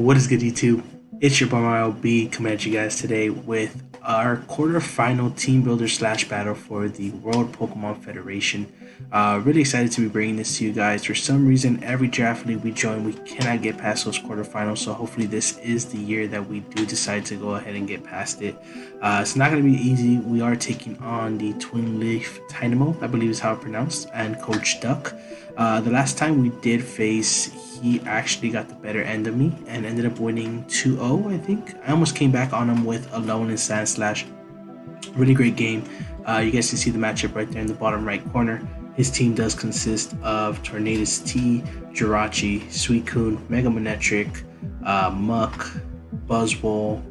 What is good, YouTube? It's your boy Mario B coming at you guys today with our quarterfinal team builder slash battle for the World Pokemon Federation. Really excited to be bringing this to you guys. For some reason, every draft league we join, we cannot get past those quarterfinals. So hopefully, this is the year that we do decide to go ahead and get past it. It's not going to be easy. We are taking on the TwinleafTynamo, I believe is how it's pronounced, and Coach Duck. The last time we did face, he actually got the better end of me and ended up winning 2-0, I think. I almost came back on him with Alone in Sand Slash. Really great game. You guys can see the matchup right there in the bottom right corner. His team does consist of Tornadus T, Jirachi, Suicune, Mega Manectric, Muck, Buzzwole,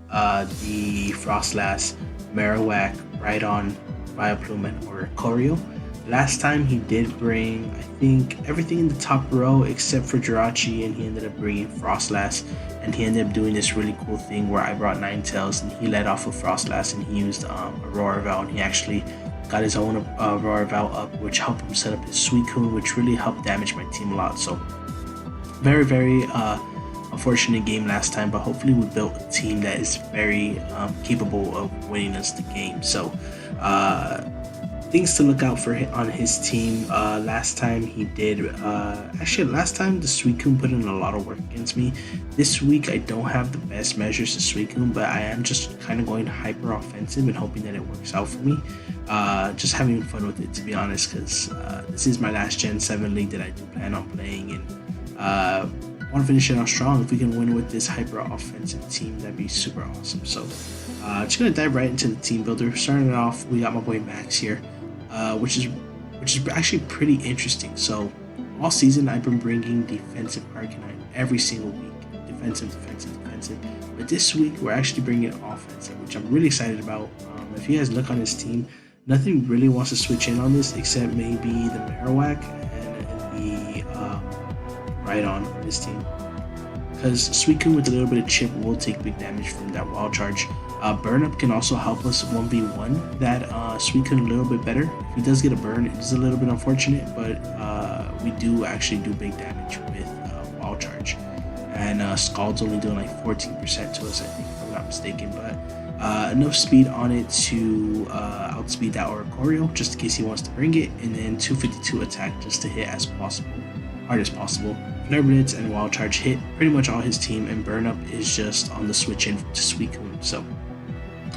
the Frostlass, Marowak, Rhydon, Vileplume, and Oricorio. Last time he did bring, I think, everything in the top row except for Jirachi, and he ended up bringing Frostlass, and he ended up doing this really cool thing where I brought Ninetales, and he led off with Frostlass, and he used Aurora Val, and he actually got his own Aurora Val up, which helped him set up his Suicune, which really helped damage my team a lot. So very unfortunate game last time, but hopefully we built a team that is very capable of winning us the game. So things to look out for on his team. Last time he did, last time the Suicune put in a lot of work against me. This week I don't have the best measures to Suicune, but I am just kind of going hyper offensive and hoping that it works out for me. Just having fun with it, to be honest, because this is my last Gen 7 league that I do plan on playing, and I want to finish it out strong. If we can win with this hyper offensive team, that'd be super awesome. So just gonna dive right into the team builder. Starting it off, we got my boy Max here. Which is actually pretty interesting. So all season I've been bringing defensive Arcanine every single week, defensive. But this week we're actually bringing offensive, which I'm really excited about. If you guys look on his team, nothing really wants to switch in on this except maybe the Marowak and the Rhydon on his team. Because Suicune with a little bit of chip will take big damage from that wild charge. Burn Up can also help us 1v1 that Suicune a little bit better. If he does get a burn, it is a little bit unfortunate, but we do actually do big damage with wild charge. And Scald's only doing like 14% to us, I think, if I'm not mistaken. But enough speed on it to outspeed that Oricorio, just in case he wants to bring it. And then 252 attack just to hit as hard as possible. Flare Blitz and Wild Charge hit pretty much all his team, and Burn Up is just on the switch in to Suicune, so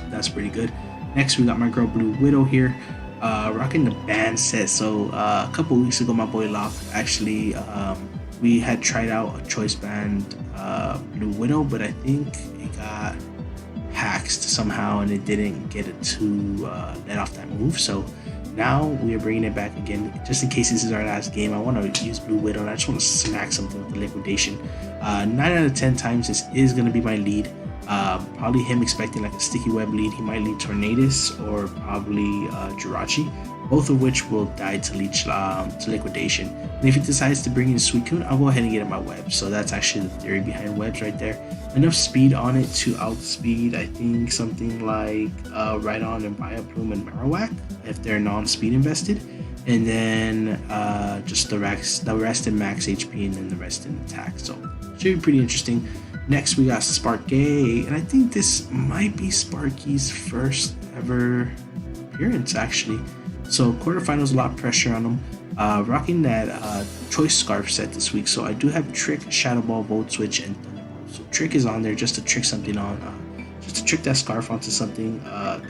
that's pretty good. Next, we got my girl Blue Widow here, rocking the band set. So a couple weeks ago, my boy Locke actually, we had tried out a choice band Blue Widow, but I think it got hacked somehow, and it didn't get it to let off that move. So now we are bringing it back again, just in case this is our last game. I want to use Blue Widow, and I just want to smack something with the liquidation. 9 out of 10 times this is going to be my lead. Probably him expecting like a sticky web lead. He might lead Tornadus or probably Jirachi, both of which will die to liquidation. And if he decides to bring in Suicune, I'll go ahead and get in my web. So that's actually the theory behind webs right there. Enough speed on it to outspeed, I think, something like Rhydon and Vileplume and Marowak if they're non-speed invested. And then just the rest in max HP and then the rest in attack. So should be pretty interesting. Next, we got Sparky, and I think this might be Sparky's first ever appearance, actually. So quarterfinals, a lot of pressure on him. Rocking that choice scarf set this week. So I do have Trick, Shadow Ball, Volt Switch, and Thunderbolt. So Trick is on there just to trick something on, just to trick that scarf onto something.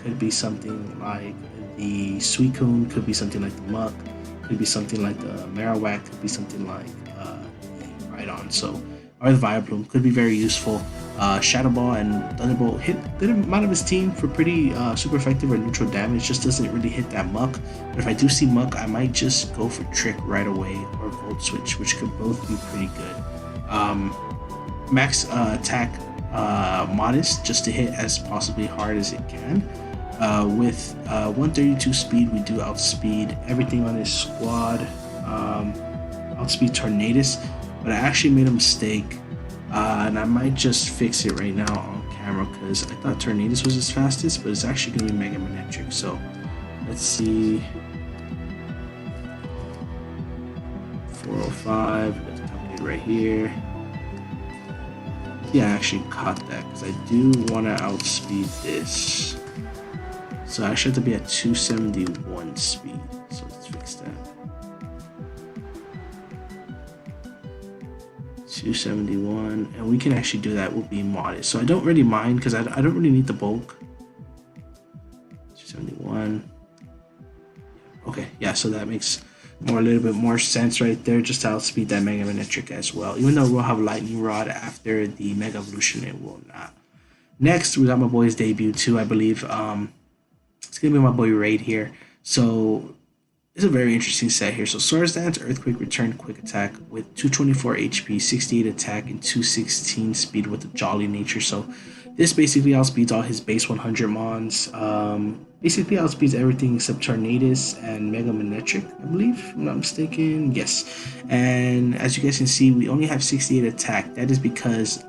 Could be something like the Suicune, could be something like the Muck, could be something like the Marowak, could be something like Rhydon. So, or the Vileplume could be very useful. Shadow Ball and Thunderbolt hit a good amount of his team for pretty super effective or neutral damage. Just doesn't really hit that Muck. But if I do see Muck, I might just go for Trick right away or Volt Switch, which could both be pretty good. Max attack modest, just to hit as possibly hard as it can. With 132 speed, we do outspeed everything on his squad. Outspeed Tornadus. But I actually made a mistake, and I might just fix it right now on camera because I thought Tornadus was his fastest, but it's actually going to be Mega Manectric. So let's see. 405, let's calculate right here. I actually caught that because I do want to outspeed this. So I actually have to be at 271 speed. So let's fix that. 271, and we can actually do that with being modded. So I don't really mind because I don't really need the bulk. 271. Okay, yeah, so that makes a little bit more sense right there, just to outspeed that Mega Manetric as well. Even though we'll have Lightning Rod after the Mega Evolution, it will not. Next, we got my boy's debut too, I believe. It's gonna be my boy Raid here. So it's a very interesting set here. So Swords Dance, Earthquake, Return, Quick Attack with 224 HP, 68 attack, and 216 speed with a Jolly nature. So this basically outspeeds all his base 100 mons. Basically outspeeds everything except Tornadus and Mega Manetric, I believe, if I'm not mistaken. Yes. And as you guys can see, we only have 68 attack. That is because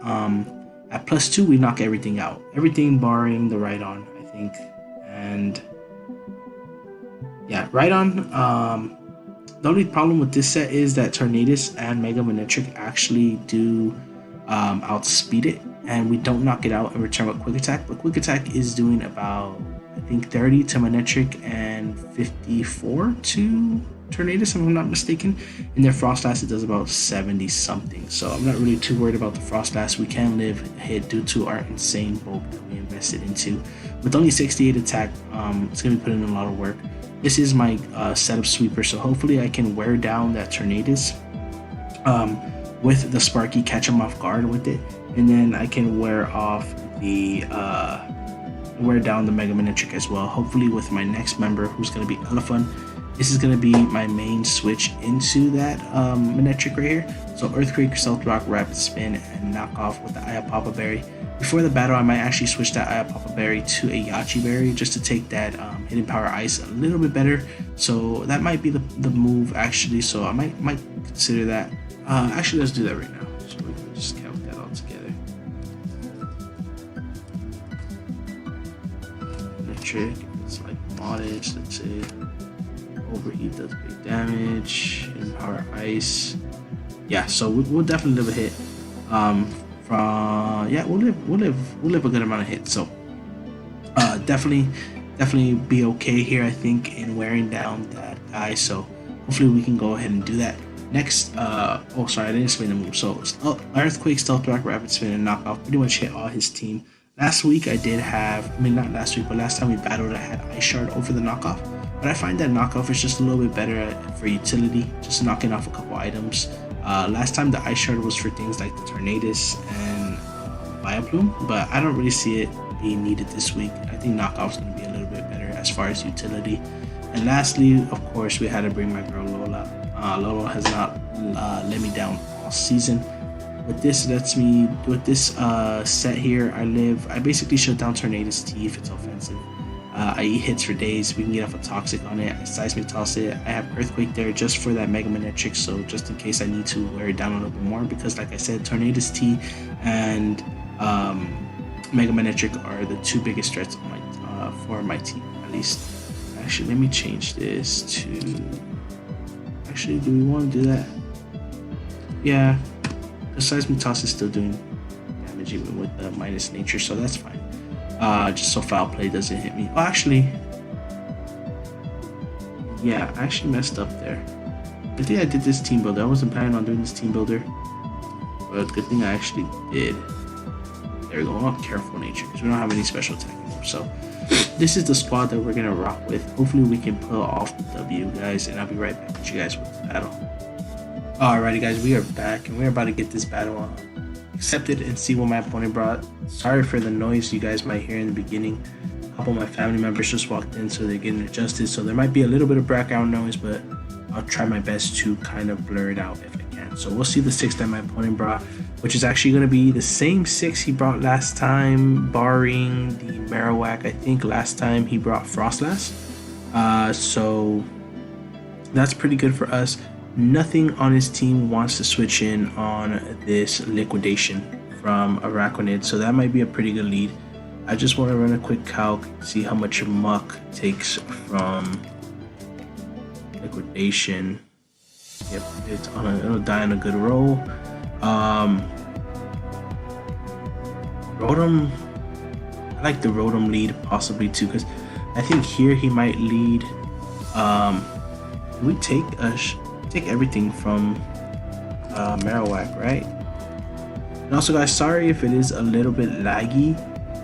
at +2 we knock everything out. Everything barring the Rhydon, I think. And yeah, Rhydon. The only problem with this set is that Tornadus and Mega Manetric actually do outspeed it, and we don't knock it out in return with Quick Attack. But Quick Attack is doing about, I think, 30 to Manetric and 54 to Tornadus, if I'm not mistaken. In their Frost Blast, it does about 70 something. So I'm not really too worried about the Frost Blast. We can live a hit due to our insane bulk that we invested into. With only 68 attack, it's going to be putting in a lot of work. This is my setup sweeper, so hopefully I can wear down that Tornadus with the Sparky, catch him off guard with it, and then I can wear off the wear down the Mega Manetric as well. Hopefully with my next member, who's going to be Elephant, this is going to be my main switch into that Manetric right here. So Earthquake, Stealth Rock, Rapid Spin, and knock off with the Ayapapa Berry. Before the battle, I might actually switch that Ayapapa Berry to a Yachi Berry just to take that Hidden Power Ice a little bit better. So that might be the move actually. So I might consider that. Actually, let's do that right now. So we can just count that all together. Manetric, it's like modded. Let's say Overheat does big damage. Hidden Power Ice. Yeah, so we'll definitely live a hit. We'll live a good amount of hits. So definitely be okay here, I think, in wearing down that guy. So hopefully we can go ahead and do that. Next, oh sorry, I didn't explain the move. So Earthquake, Stealth Rock, Rapid Spin, and Knock Off pretty much hit all his team. Last week I did have, I mean not last week, but last time we battled I had Ice Shard over the knockoff. But I find that knockoff is just a little bit better for utility, just knocking off a couple items. Last time the Ice Shard was for things like the Tornadus and Vileplume, but I don't really see it being needed this week. I think knockoff is going to be a little bit better as far as utility. And lastly, of course, we had to bring my girl Lola. Lola has not let me down all season. With this set here, I basically shut down Tornadus T if it's offensive. I eat hits for days. We can get off a Toxic on it. I Seismic Toss it. I have Earthquake there just for that Mega Manetric, so just in case I need to wear it down a little bit more, because like I said, Tornadus T and Mega Manetric are the two biggest threats on my for my team, at least. Actually, let me change this to... Actually, do we want to do that? Yeah, the Seismic Toss is still doing damage even with the minus nature, so that's fine. Just so foul play doesn't hit me. Oh, actually, yeah, I actually messed up there. I think I did this team builder. I wasn't planning on doing this team builder, but good thing I actually did. There we go. Oh, careful nature, because we don't have any special attack anymore. So this is the squad that we're gonna rock with. Hopefully we can pull off the W, guys, and I'll be right back with you guys with the battle. Alrighty, guys, we are back, and we're about to get this battle accepted and see what my opponent brought. Sorry for the noise you guys might hear in the beginning. A couple of my family members just walked in, so they're getting adjusted, so there might be a little bit of background noise, but I'll try my best to kind of blur it out if I can. So we'll see the 6 that my opponent brought, which is actually going to be the same 6 he brought last time, barring the Marowak. I think last time he brought Frostlass, so that's pretty good for us. Nothing on his team wants to switch in on this Liquidation from Araquanid, so that might be a pretty good lead. I just want to run a quick calc, see how much Muck takes from Liquidation. Yep, it'll die on a good roll. Rotom, I like the Rotom lead possibly too, because I think here he might lead. We take everything from Marowak, right? And also, guys, sorry if it is a little bit laggy.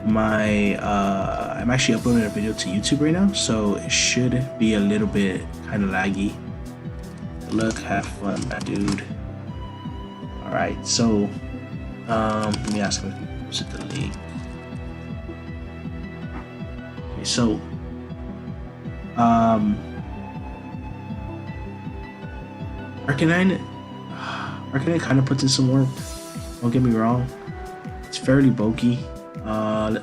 I'm actually uploading a video to YouTube right now, so it should be a little bit kind of laggy. Look, have fun, my dude. All right, so let me ask him if he posted the link. Okay, so ARCANINE kind of puts in some work. Don't get me wrong. It's fairly bulky.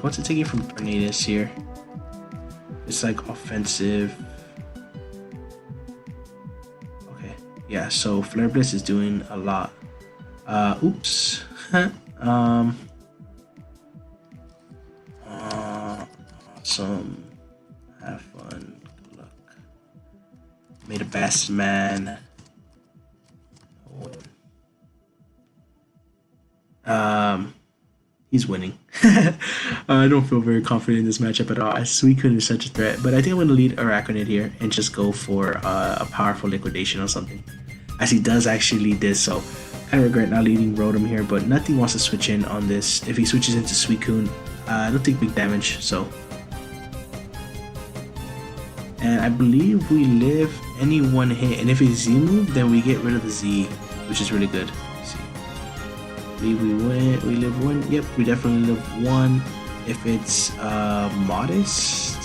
What's it taking from Tornadus here? It's like offensive. Okay, yeah. So Flare Blitz is doing a lot. Oops. Awesome. Have fun. Good luck. May the best man. He's winning. I don't feel very confident in this matchup at all. Suicune is such a threat, but I think I'm going to lead Araquanid here and just go for a powerful liquidation or something. As he does actually lead this, so kind of regret not leading Rotom here, but nothing wants to switch in on this. If he switches into Suicune, I don't think big damage, so. And I believe we live any one hit, and if it's Z move, then we get rid of the Z, which is really good. We live one. Yep, we definitely live one. If it's modest,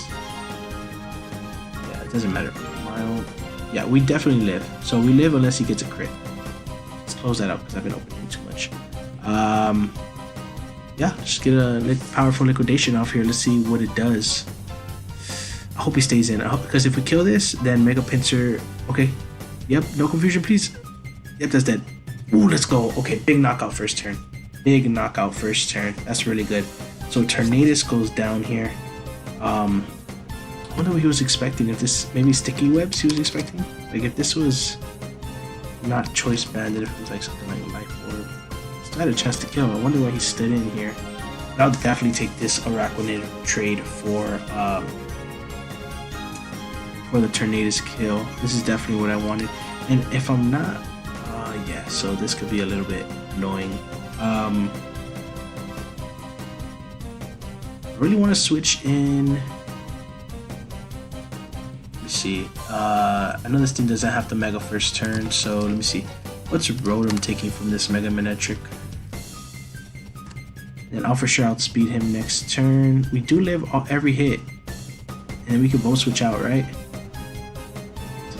yeah, it doesn't matter. Mild, yeah, we definitely live. So we live unless he gets a crit. Let's close that up because I've been opening too much. Yeah, just get a powerful liquidation off here. Let's see what it does. I hope he stays in. I hope, because if we kill this, then Mega Pinsir. Okay. Yep. No confusion, please. Yep, that's dead. Ooh, let's go. Okay, big knockout first turn. Big knockout first turn. That's really good. So Tornadus goes down here. I wonder what he was expecting. If this, maybe sticky webs he was expecting? Like if this was not choice banded, if it was like something like life orb. Still had a chance to kill. I wonder why he stood in here. But I'll definitely take this Araquanid trade for the Tornadus kill. This is definitely what I wanted. And if I'm not, yeah, so this could be a little bit annoying. I really want to switch in. Let me see. I know this team doesn't have the Mega first turn, so let me see. What's Rotom taking from this Mega Manectric? And I'll for sure outspeed him next turn. We do live every hit, and we can both switch out, right?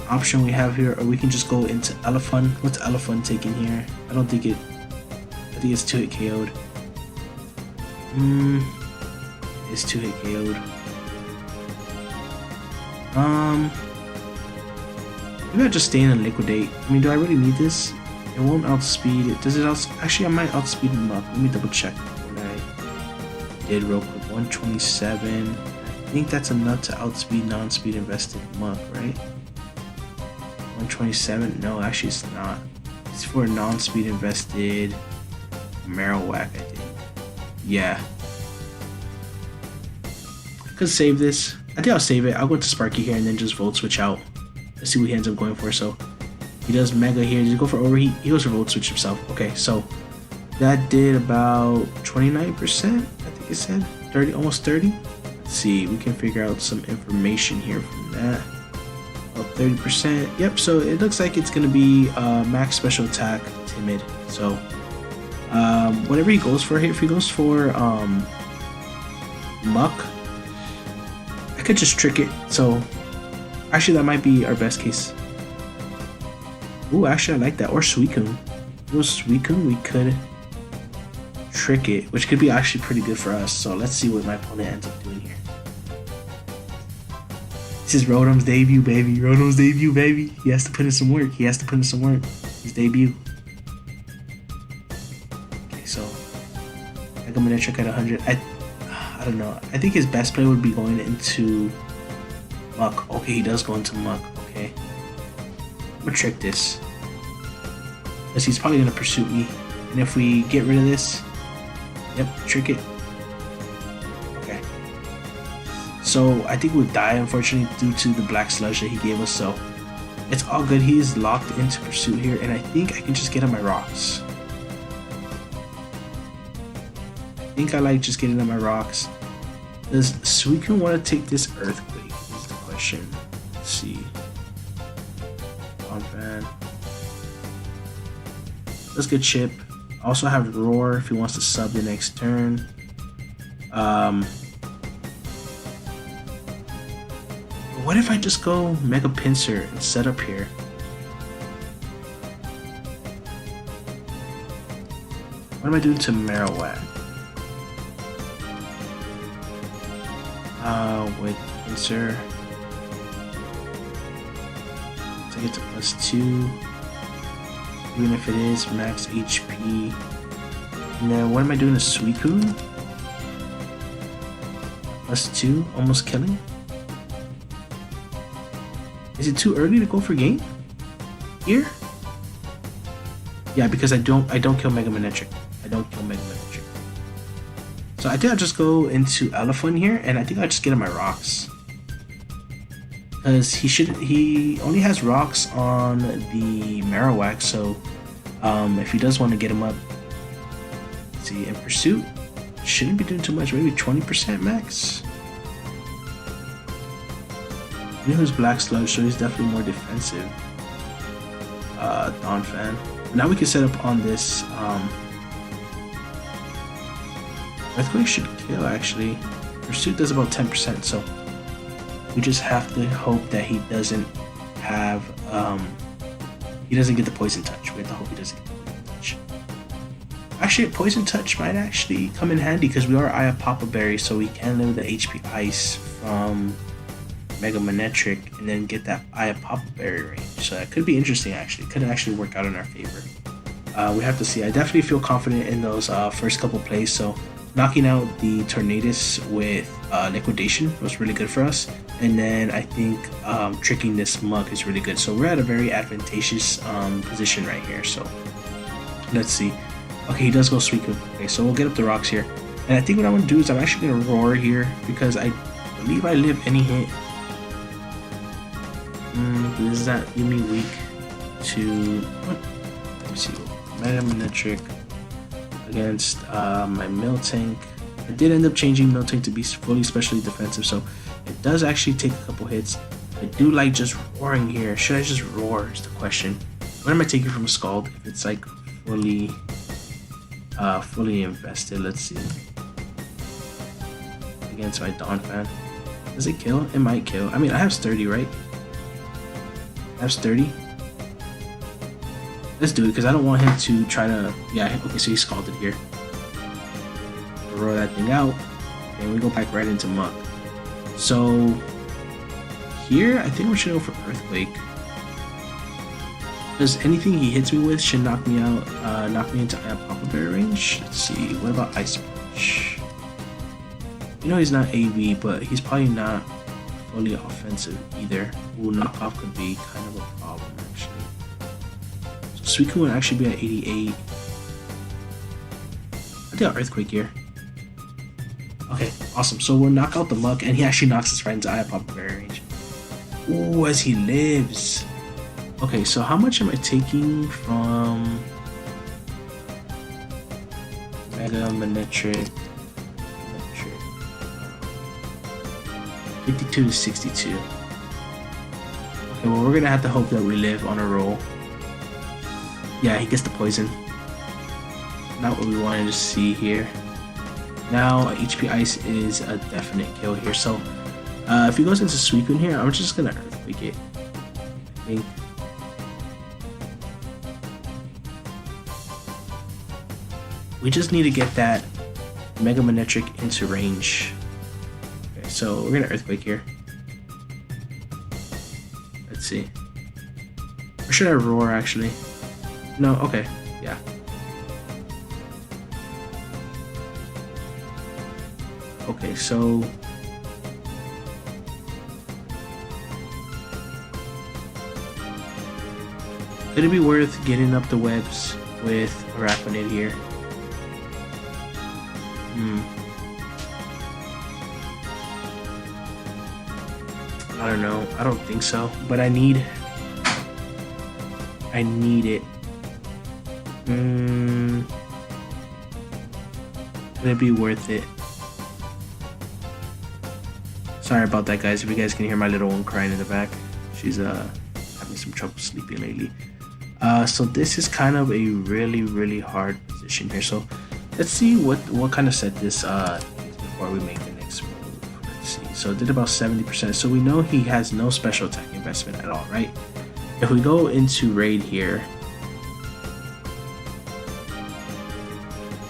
Option we have here, or we can just go into Elephant. What's Elephant taking here? I don't think it. I think it's 2-hit KO'd. It's 2-hit KO'd. Maybe I'll just stay in and liquidate. I mean, do I really need this? It won't outspeed it. Does it actually, I might outspeed him up. Let me double check what I did real quick. 127. I think that's enough to outspeed non-speed invested Muck, right? 127? No, actually it's not. It's for non-speed invested Marowak, I think. Yeah. Could save this. I think I'll save it. I'll go to Sparky here and then just Volt Switch out. Let's see what he ends up going for. So he does Mega here. Does he go for Overheat? He goes for Volt Switch himself. Okay, so that did about 29%, I think it said. 30, almost 30. Let's see, we can figure out some information here from that. 30%. Yep, so it looks like it's gonna be max special attack timid. So whatever he goes for here, if he goes for Muck, I could just trick it. So actually that might be our best case. Ooh, actually I like that. Or Suicune. If it was Suicune, we could trick it, which could be actually pretty good for us. So let's see what my opponent ends up doing here. This is Rotom's debut, baby. Rotom's debut, baby. He has to put in some work. His debut. Okay, so Mega Manectric at 100. I don't know. I think his best play would be going into Muck. Okay, he does go into Muck. Okay. I'm gonna trick this. Because he's probably gonna pursue me. And if we get rid of this, yep, trick it. So I think we'll die, unfortunately, due to the black sludge that he gave us. So it's all good. He is locked into pursuit here, and I think I can just get on my rocks. I think I like just getting on my rocks. Does Suicune want to take this earthquake? Is the question. Let's see. Fan. Let's get Chip. Also have Roar if he wants to sub the next turn. What if I just go Mega Pincer and set up here? What am I doing to Marowak? With Pincer. To get to +2. Even if it is max HP. And then what am I doing to Suicune? +2, almost killing. Is it too early to go for game? Here? Yeah, because I don't kill Mega Manectric. I don't kill Mega Manectric. So I think I'll just go into Elephant here, and I think I'll just get on my rocks. Because he only has rocks on the Marowak, so if he does want to get him up, let's see, in Pursuit, shouldn't be doing too much, maybe 20% max. I know he's Black Sludge, so he's definitely more defensive. Dawn Fan. Now we can set up on this. Earthquake should kill actually. Pursuit does about 10%, so we just have to hope that he doesn't have he doesn't get the Poison Touch. We have to hope he doesn't get the Poison Touch. Actually, Poison Touch might actually come in handy because we are Eye of Papa Berry, so we can limit the HP Ice from Mega Manectric and then get that Eye of Papa Berry range. So that could be interesting actually. Could actually work out in our favor. We have to see. I definitely feel confident in those first couple plays. So knocking out the Tornadus with Liquidation was really good for us. And then I think tricking this Mug is really good. So we're at a very advantageous position right here. So let's see. Okay, he does go Suicune. Okay, so we'll get up the rocks here. And I think what I'm going to do is I'm actually going to Roar here because I believe I live any hit. Does that give me weak to what? Let me see. Mega Manectric against my Miltank. I did end up changing Miltank to be fully specially defensive, so it does actually take a couple hits. I do like just roaring here. Should I just roar is the question. What am I taking from a Scald if it's like fully invested? Let's see. Against my Dawn Fan. Does it kill? It might kill. I mean, I have sturdy, right? I have sturdy. Let's do it because I don't want him to try to. Yeah, okay, so he Scalded here. Roar that thing out, and we go back right into Muck. So here, I think we're gonna go for Earthquake. Because anything he hits me with should knock me out, knock me into Papa Bear range. Let's see, what about Ice Punch? You know he's not AV, but he's probably not fully offensive either. Ooh, knockoff could be kind of a problem actually. So Suicune would actually be at 88. I think I'll Earthquake here. Okay, awesome. So we'll knock out the Muck, and he actually knocks us right into Eye of Papa Bear range. Ooh, as he lives. Okay, so how much am I taking from Mega Manectric? 52 to 62. Okay, well, we're gonna have to hope that we live on a roll. Yeah, he gets the poison. Not what we wanted to see here. Now, HP Ice is a definite kill here. So, if he goes into Suicune here, I'm just gonna Earthquake it. I think. We just need to get that Mega Manectric into range. Okay, so we're gonna Earthquake here. Let's see. Or should I Roar actually? No, okay, yeah. Okay, so could it be worth getting up the webs with Arachnid here? I don't know. I don't think so. But I need it. Could it be worth it? Sorry about that, guys. If you guys can hear my little one crying in the back, she's having some trouble sleeping lately. So this is kind of a really hard position here. So let's see what kind of set this is before we make the next move. Let's see. So it did about 70%. So we know he has no special attack investment at all, right? If we go into raid here,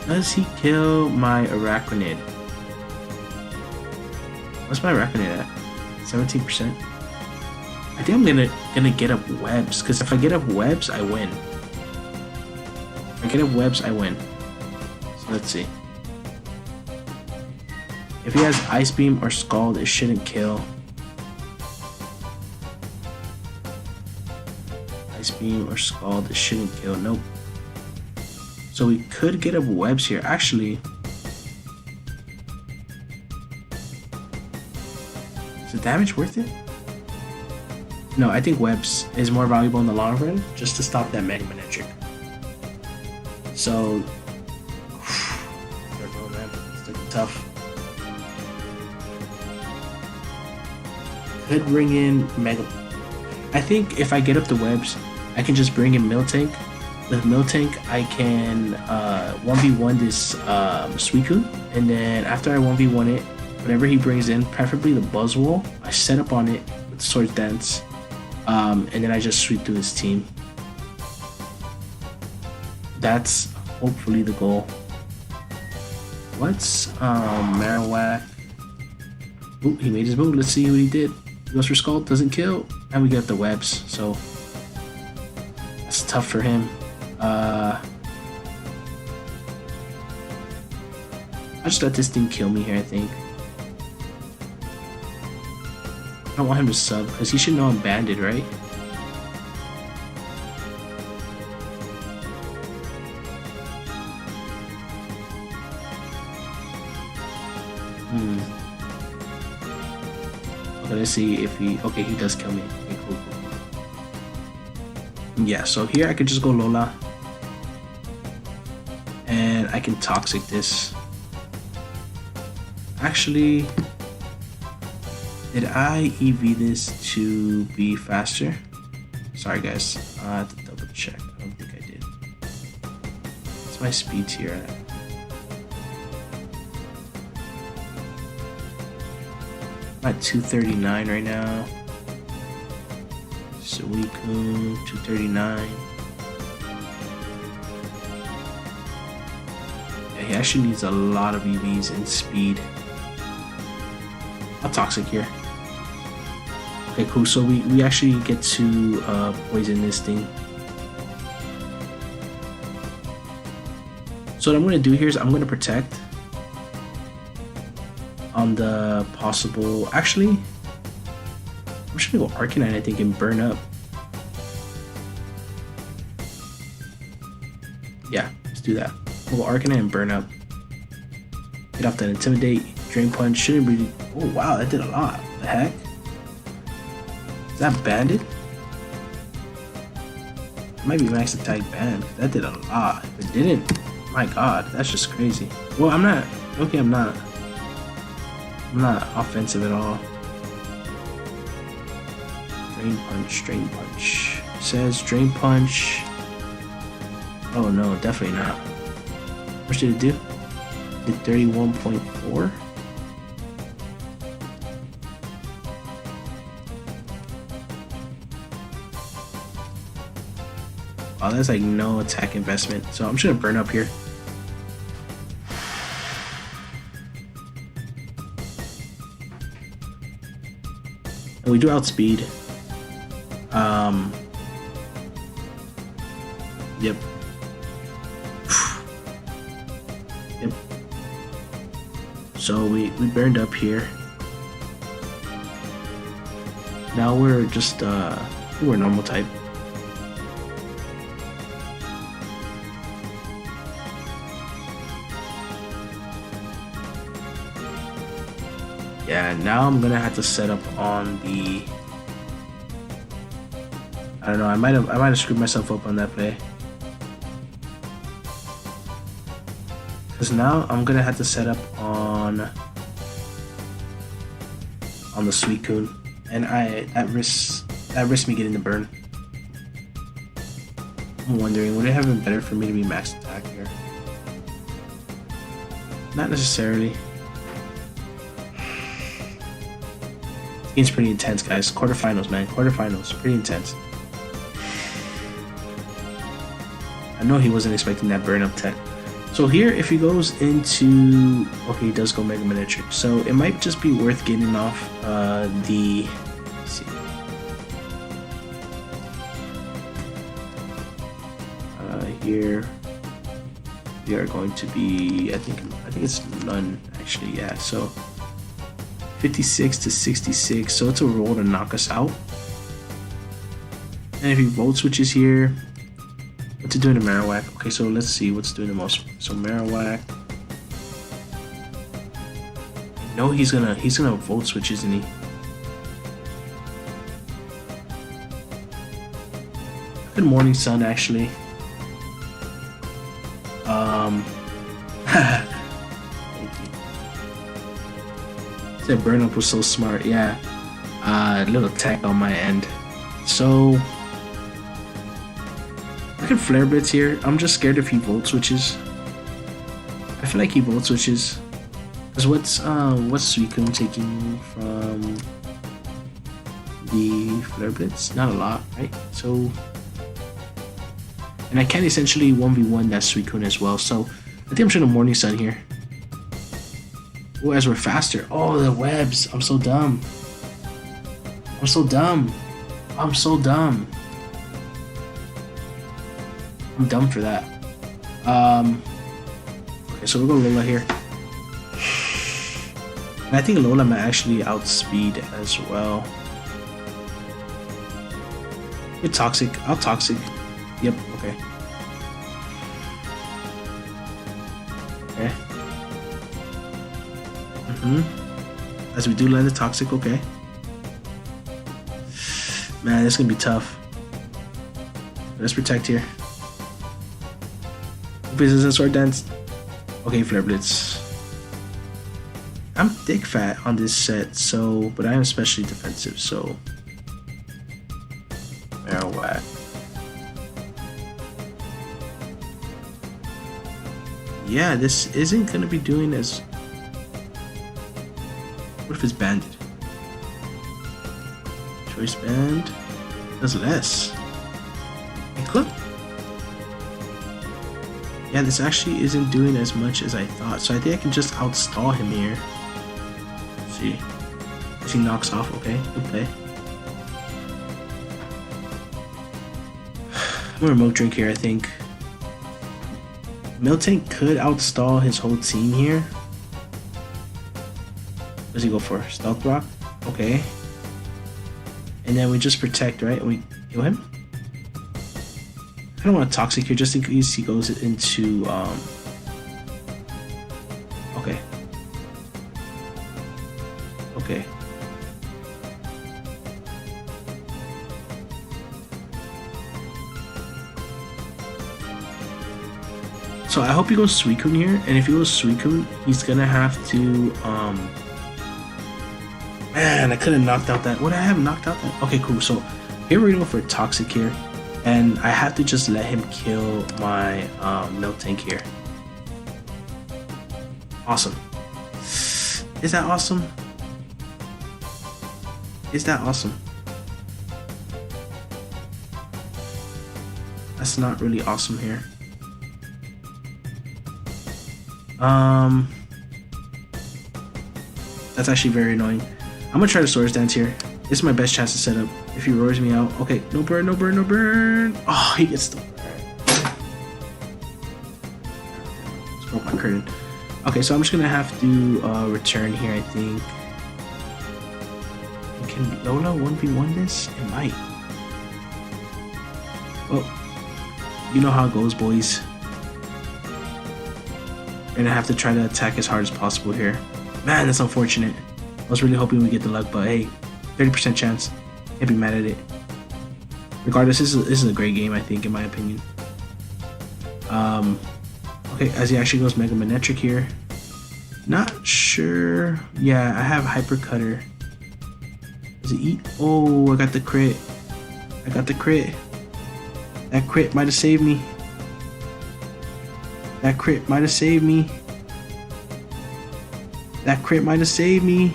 does he kill my ARCANINE? What's my ARCANINE at? 17%. I think I'm gonna get up webs, because if I get up webs, I win. If I get up webs, I win. So let's see. If he has Ice Beam or Scald, it shouldn't kill. Ice Beam or Scald, it shouldn't kill. Nope. So we could get up webs here. Actually, is the damage worth it? No, I think webs is more valuable in the long run, just to stop that Manectric. So, I don't know, man. It's looking tough. Could bring in Mega. I think if I get up the webs, I can just bring in Miltank. With Miltank, I can 1v1 this Suicune, and then after I 1v1 it, whatever he brings in, preferably the Buzzwole, I set up on it with Swords Dance, and then I just sweep through his team. That's hopefully the goal. What's Marowak? Oop, he made his move. Let's see what he did. He goes for Scald, doesn't kill, and we get the webs, so that's tough for him. I'll just let this thing kill me here, I think. I don't want him to sub, because he should know I'm banded, right? Okay, let's see if he... Okay, he does kill me. Okay, cool. Yeah, so here I could just go Lola. And I can Toxic this. Actually, did I EV this to be faster? Sorry guys, I have to double check. I don't think I did. What's my speeds here at? I'm at 239 right now. Suicune, 239. Yeah, he actually needs a lot of EVs and speed. I'll Toxic here. Okay, cool. So we actually get to poison this thing. So what I'm going to do here is I'm going to protect on the possible... Actually, I'm just going to go ARCANINE, I think, and burn up. Yeah, let's do that. We'll go ARCANINE and burn up. Get off that Intimidate. Drain Punch shouldn't really... Oh wow, that did a lot. What the heck? Is that banded? Might be max attack banned. That did a lot. If it didn't, my god, that's just crazy. Well, I'm not... Okay, I'm not offensive at all. Drain Punch, Drain Punch. It says Drain Punch. Oh no, definitely not. What much did it do? It did 31.4. Wow, that's like no attack investment. So I'm just gonna burn up here. And we do outspeed. Yep. Yep. So we burned up here. Now we're just we're normal type. Yeah, now I'm gonna have to set up on the. I don't know. I might have screwed myself up on that play. Because now I'm gonna have to set up on the Suicune, and that risks me getting the burn. I'm wondering, would it have been better for me to be max attack here? Not necessarily. This game's pretty intense, guys. Quarterfinals, man. Quarterfinals, pretty intense. I know he wasn't expecting that burn up tech. So here, if he goes into... Okay, he does go Mega Miniature. So it might just be worth getting off the... Let's see. Here we are going to be... I think it's none, actually, yeah. So 56 to 66. So it's a roll to knock us out. And if he Volt Switches here... What's it doing to Marowak? Okay, so let's see what's doing the most. So Marowak. No, he's gonna Volt Switch, isn't he? Good Morning Sun, actually. Thank you. That burn up was so smart. Yeah. Little tech on my end. So. I can Flare Blitz here. I'm just scared if he Volt Switches. I feel like he Volt Switches. Cause what's Suicune taking from the Flare Blitz? Not a lot, right? So, and I can essentially 1v1 that Suicune as well. So I think I'm trying to Morning Sun here. Oh, as we're faster. Oh, the webs. I'm so dumb. I'm so dumb. I'm so dumb. I'm dumb for that. Okay, so we'll go Lola here. And I think Lola might actually outspeed as well. Get Toxic. I'll Toxic. Yep, okay. Okay. As we do land the Toxic, okay. Man, this is gonna be tough. Let's protect here. Business and Sword Dance. Okay, Flare Blitz. I'm thick fat on this set, so but I am especially defensive, so Marowak. Yeah, this isn't gonna be doing as. What if it's banded? Choice band does less. Hey, look. Yeah, this actually isn't doing as much as I thought, so I think I can just outstall him here. Let's see. As he knocks off, okay, good play. I'm gonna remote drink here, I think. Miltank could outstall his whole team here. What does he go for? Stealth Rock? Okay. And then we just protect, right? And we kill him? I don't want a Toxic here just in case he goes into okay. Okay. So I hope he goes Suicune here, and if he goes Suicune, he's gonna have to man, I could have knocked out that. Would I have knocked out that? Okay, cool. So here we're gonna go for a Toxic here. And I have to just let him kill my Miltank here. Awesome. Is that awesome? Is that awesome? That's not really awesome here. That's actually very annoying. I'm gonna try to Swords Dance here. This is my best chance to set up. If he roars me out. Okay, no burn, no burn, no burn. Oh, he gets the burn. Just broke my curtain. Okay, so I'm just gonna have to return here, I think. Can Lola 1v1 this? It might. Well, you know how it goes, boys. We're gonna have to try to attack as hard as possible here. Man, that's unfortunate. I was really hoping we get the luck, but hey, 30% chance. Can't be mad at it. Regardless, this is a great game, I think, in my opinion. Okay, as he actually goes Mega Manetric here. Not sure. Yeah, I have Hyper Cutter. Does it eat? Oh, I got the crit. I got the crit. That crit might have saved me. That crit might have saved me. That crit might have saved me.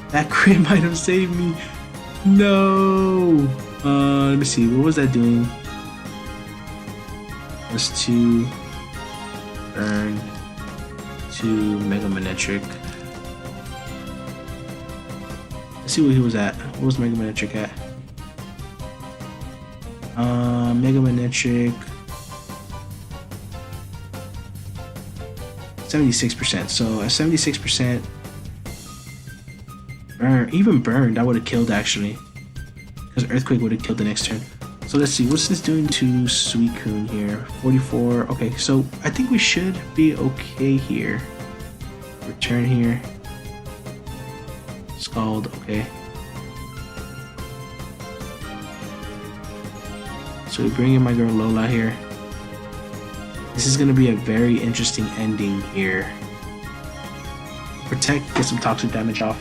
That crit might have saved me. No. Let me see. What was that doing? Was to burn to Mega Manetric. Let's see what he was at. What was Mega Manetric at? Mega Manetric 76%. So at 76%, even burn, that would have killed actually. Because Earthquake would have killed the next turn. So let's see, what's this doing to Suicune here? 44. Okay, so I think we should be okay here. Return here. Scald, okay. So we bring in my girl Lola here. This is gonna be a very interesting ending here. Protect, get some toxic damage off.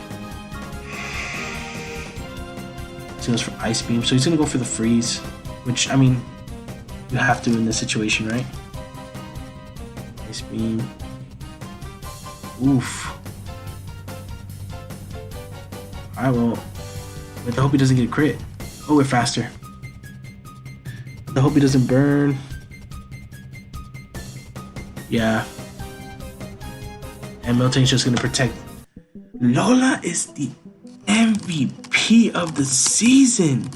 He goes for Ice Beam, so he's gonna go for the freeze, which I mean, you have to in this situation, right? Ice Beam. Oof. Alright, well, I hope he doesn't get a crit. Oh, we're faster. I hope he doesn't burn. Yeah. And Miltank's just gonna protect. Lola is the MVP of the season.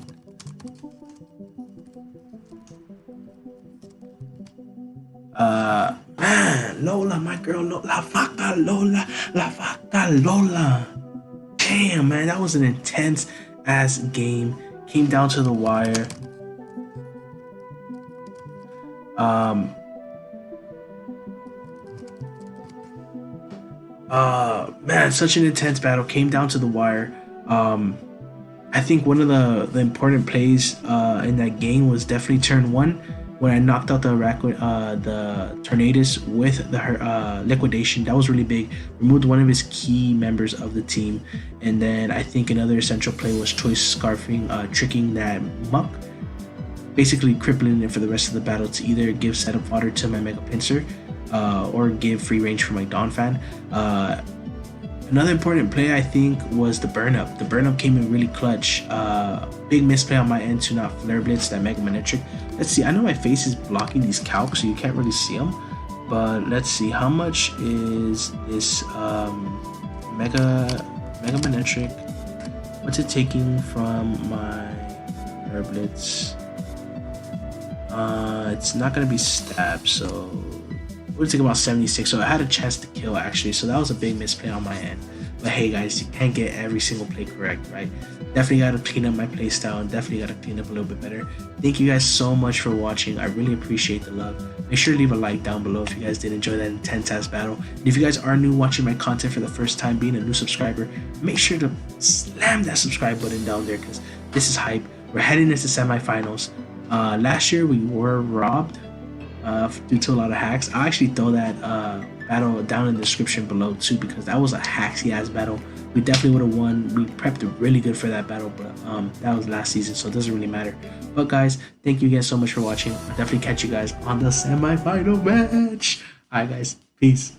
Man, Lola, my girl, Lola, la vaca Lola, la vaca Lola. Damn, man, that was an intense ass game. Came down to the wire. Man, such an intense battle. Came down to the wire. I think one of the important plays in that game was definitely turn 1 when I knocked out the Tornadus with the liquidation. That was really big. Removed one of his key members of the team, and then I think another essential play was choice scarfing, tricking that Muck, basically crippling it for the rest of the battle to either give setup fodder to my Mega Pinsir or give free range for my Donphan. Another important play I think was the burn up. The burn up came in really clutch. Big misplay on my end to not Flare Blitz that Mega Manetric. Let's see, I know my face is blocking these calcs so you can't really see them, but let's see, how much is this Mega Manetric? What's it taking from my Flare Blitz? It's not gonna be stab, so we'll take about 76. So I had a chance to kill actually, so that was a big misplay on my end. But hey guys, you can't get every single play correct, right? Definitely got to clean up my play style and definitely got to clean up a little bit better. Thank you guys so much for watching. I really appreciate the love. Make sure to leave a like down below if you guys did enjoy that intense ass battle. And if you guys are new watching my content for the first time, being a new subscriber, make sure to slam that subscribe button down there because this is hype. We're heading into semifinals. Last year we were robbed due to a lot of hacks. I'll actually throw that battle down in the description below too because that was a hacksy ass battle. We definitely would have won. We prepped really good for that battle, but that was last season, so it doesn't really matter. But guys, thank you again so much for watching. I'll definitely catch you gues on the semi-final match. Alright guys, peace.